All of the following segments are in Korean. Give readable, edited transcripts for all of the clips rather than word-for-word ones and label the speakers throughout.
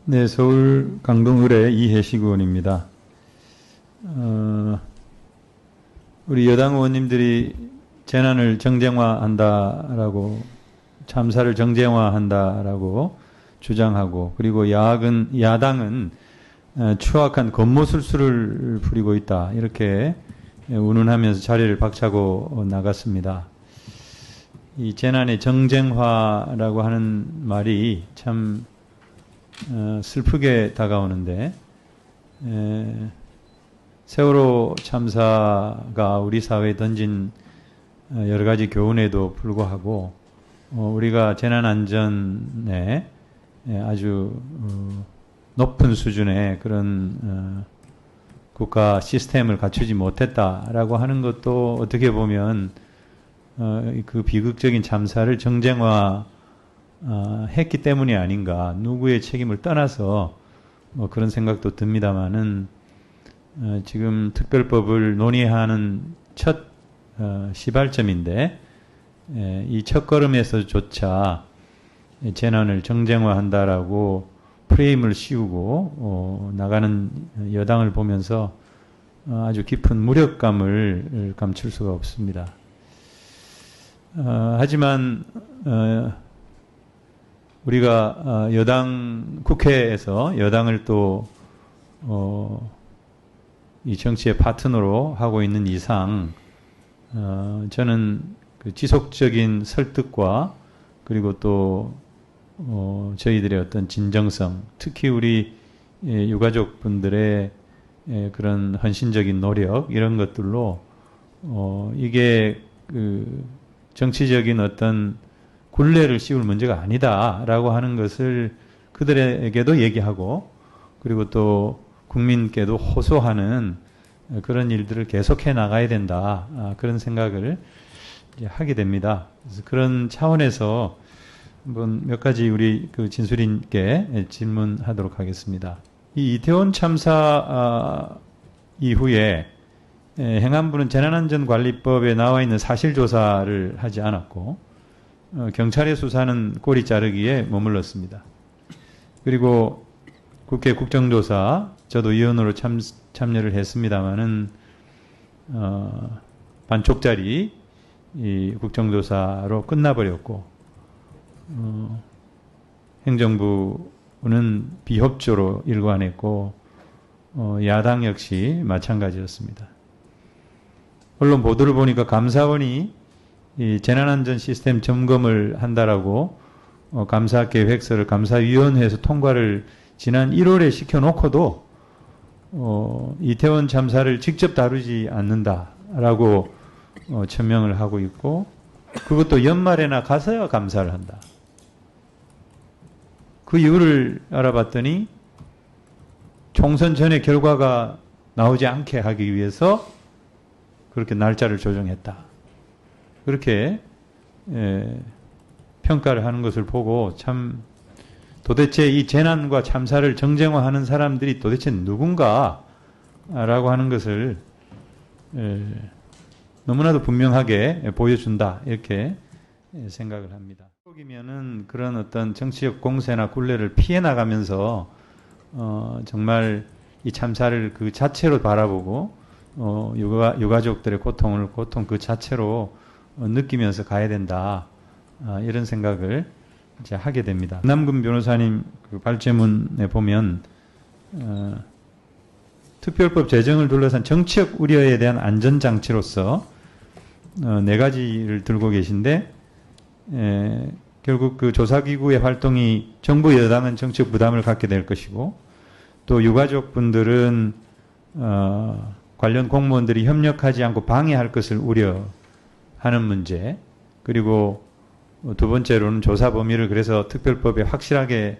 Speaker 1: 네, 서울 강동을의 이혜식 의원입니다. 우리 여당 의원님들이 재난을 정쟁화한다라고, 참사를 정쟁화한다라고 주장하고, 그리고 야당은 추악한 권모술수를 부리고 있다, 이렇게 운운하면서 자리를 박차고 나갔습니다. 이 재난의 정쟁화라고 하는 말이 참 슬프게 다가오는데, 세월호 참사가 우리 사회에 던진 여러 가지 교훈에도 불구하고 우리가 재난안전에 아주 높은 수준의 그런 국가 시스템을 갖추지 못했다라고 하는 것도 어떻게 보면 그 비극적인 참사를 정쟁화 했기 때문이 아닌가, 누구의 책임을 떠나서 뭐 그런 생각도 듭니다만은, 지금 특별법을 논의하는 첫 시발점인데, 이 첫걸음에서조차 재난을 정쟁화한다라고 프레임을 씌우고 나가는 여당을 보면서 아주 깊은 무력감을 감출 수가 없습니다. 하지만 우리가 국회에서 여당을 또 이 정치의 파트너로 하고 있는 이상, 저는 그 지속적인 설득과, 그리고 또 저희들의 어떤 진정성, 특히 우리 유가족분들의 그런 헌신적인 노력, 이런 것들로 이게 그 정치적인 어떤 굴레를 씌울 문제가 아니다라고 하는 것을 그들에게도 얘기하고, 그리고 또 국민께도 호소하는 그런 일들을 계속해 나가야 된다, 그런 생각을 이제 하게 됩니다. 그래서 그런 차원에서 한번 몇 가지 우리 그 진수린께 질문하도록 하겠습니다. 이 이태원 참사 이후에 행안부는 재난안전관리법에 나와 있는 사실조사를 하지 않았고, 경찰의 수사는 꼬리 자르기에 머물렀습니다. 그리고 국회 국정조사, 저도 위원으로 참여를 했습니다마는 반쪽짜리 이 국정조사로 끝나버렸고, 행정부는 비협조로 일관했고, 야당 역시 마찬가지였습니다. 언론 보도를 보니까 감사원이 이 재난안전 시스템 점검을 한다라고 감사계획서를 감사위원회에서 통과를 지난 1월에 시켜놓고도 이태원 참사를 직접 다루지 않는다라고 천명을 하고 있고, 그것도 연말에나 가서야 감사를 한다. 그 이유를 알아봤더니 총선 전에 결과가 나오지 않게 하기 위해서 그렇게 날짜를 조정했다, 그렇게 평가를 하는 것을 보고, 참 도대체 이 재난과 참사를 정쟁화하는 사람들이 도대체 누군가 라고 하는 것을 너무나도 분명하게 보여준다, 이렇게 생각을 합니다. 이면은 그런 어떤 정치적 공세나 굴레를 피해 나가면서 정말 이 참사를 그 자체로 바라보고 유가족들의 고통 그 자체로 느끼면서 가야 된다, 이런 생각을 이제 하게 됩니다. 남금 변호사님 그 발제문에 보면 특별법 제정을 둘러싼 정치적 우려에 대한 안전장치로서 4가지를 들고 계신데, 결국 그 조사기구의 활동이 정부 여당은 정치적 부담을 갖게 될 것이고, 또 유가족분들은 관련 공무원들이 협력하지 않고 방해할 것을 우려하는 문제, 그리고 두 번째로는 조사 범위를 그래서 특별법에 확실하게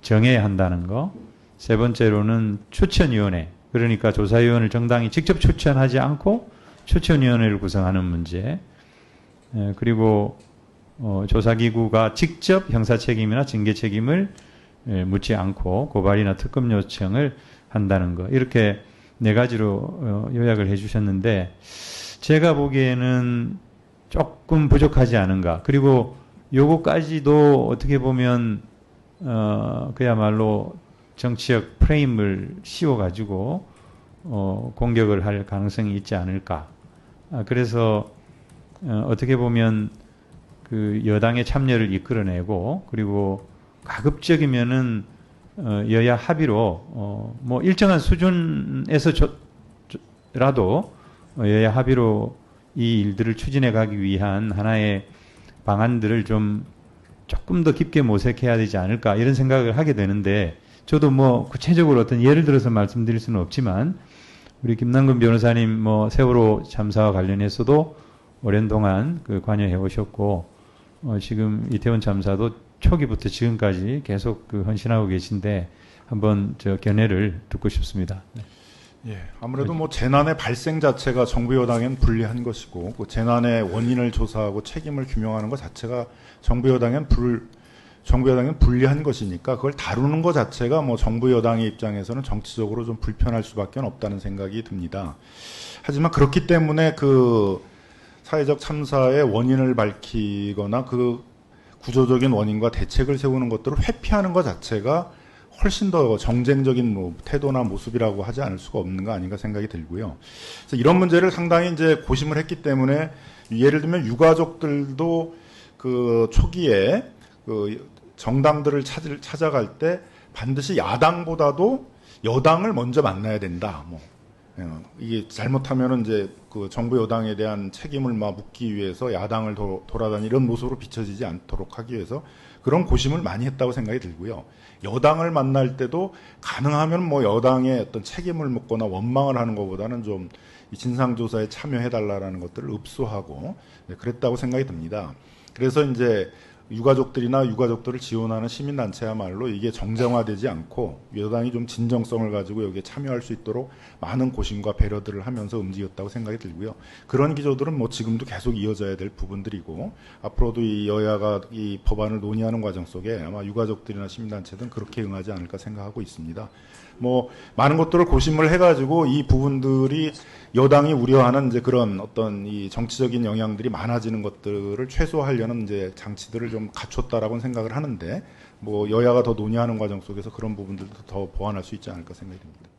Speaker 1: 정해야 한다는 거, 세 번째로는 추천위원회, 그러니까 조사위원을 정당이 직접 추천하지 않고 추천위원회를 구성하는 문제, 그리고 조사기구가 직접 형사책임이나 징계책임을 묻지 않고 고발이나 특검 요청을 한다는 거, 이렇게 4가지로 요약을 해주셨는데, 제가 보기에는 조금 부족하지 않은가. 그리고 요거까지도 어떻게 보면 그야말로 정치적 프레임을 씌워가지고 공격을 할 가능성이 있지 않을까. 그래서 어떻게 보면 그 여당의 참여를 이끌어내고 그리고 가급적이면은 여야 합의로 뭐 일정한 수준에서라도 여야 합의로 이 일들을 추진해 가기 위한 하나의 방안들을 좀 조금 더 깊게 모색해야 되지 않을까 이런 생각을 하게 되는데 저도 뭐 구체적으로 어떤 예를 들어서 말씀드릴 수는 없지만 우리 김남근 변호사님 뭐 세월호 참사와 관련해서도 오랜 동안 그 관여해 오셨고 지금 이태원 참사도 초기부터 지금까지 계속 그 헌신하고 계신데 한번 저 견해를 듣고 싶습니다. 네.
Speaker 2: 예, 아무래도 뭐 재난의 발생 자체가 정부 여당엔 불리한 것이고 그 재난의 원인을 조사하고 책임을 규명하는 것 자체가 정부 여당엔 불리한 것이니까 그걸 다루는 것 자체가 뭐 정부 여당의 입장에서는 정치적으로 좀 불편할 수밖에 없다는 생각이 듭니다. 하지만 그렇기 때문에 그 사회적 참사의 원인을 밝히거나 그 구조적인 원인과 대책을 세우는 것들을 회피하는 것 자체가 훨씬 더 정쟁적인 뭐 태도나 모습이라고 하지 않을 수가 없는 거 아닌가 생각이 들고요. 그래서 이런 문제를 상당히 이제 고심을 했기 때문에 예를 들면 유가족들도 그 초기에 그 정당들을 찾아갈 때 반드시 야당보다도 여당을 먼저 만나야 된다. 뭐 이게 잘못하면은 이제 그 정부 여당에 대한 책임을 막 묻기 위해서 야당을 돌아다니 이런 모습으로 비춰지지 않도록 하기 위해서 그런 고심을 많이 했다고 생각이 들고요. 여당을 만날 때도 가능하면 뭐 여당의 어떤 책임을 묻거나 원망을 하는 것보다는 좀 이 진상조사에 참여해달라는 것들을 읍소하고 그랬다고 생각이 듭니다. 그래서 이제 유가족들이나 유가족들을 지원하는 시민단체야말로 이게 정쟁화되지 않고 여당이 좀 진정성을 가지고 여기에 참여할 수 있도록 많은 고심과 배려들을 하면서 움직였다고 생각이 들고요. 그런 기조들은 뭐 지금도 계속 이어져야 될 부분들이고 앞으로도 이 여야가 이 법안을 논의하는 과정 속에 아마 유가족들이나 시민단체들은 그렇게 응하지 않을까 생각하고 있습니다. 뭐 많은 것들을 고심을 해가지고 이 부분들이 여당이 우려하는 이제 그런 어떤 이 정치적인 영향들이 많아지는 것들을 최소화하려는 이제 장치들을 좀 갖췄다라고 생각을 하는데 뭐 여야가 더 논의하는 과정 속에서 그런 부분들도 더 보완할 수 있지 않을까 생각이 듭니다.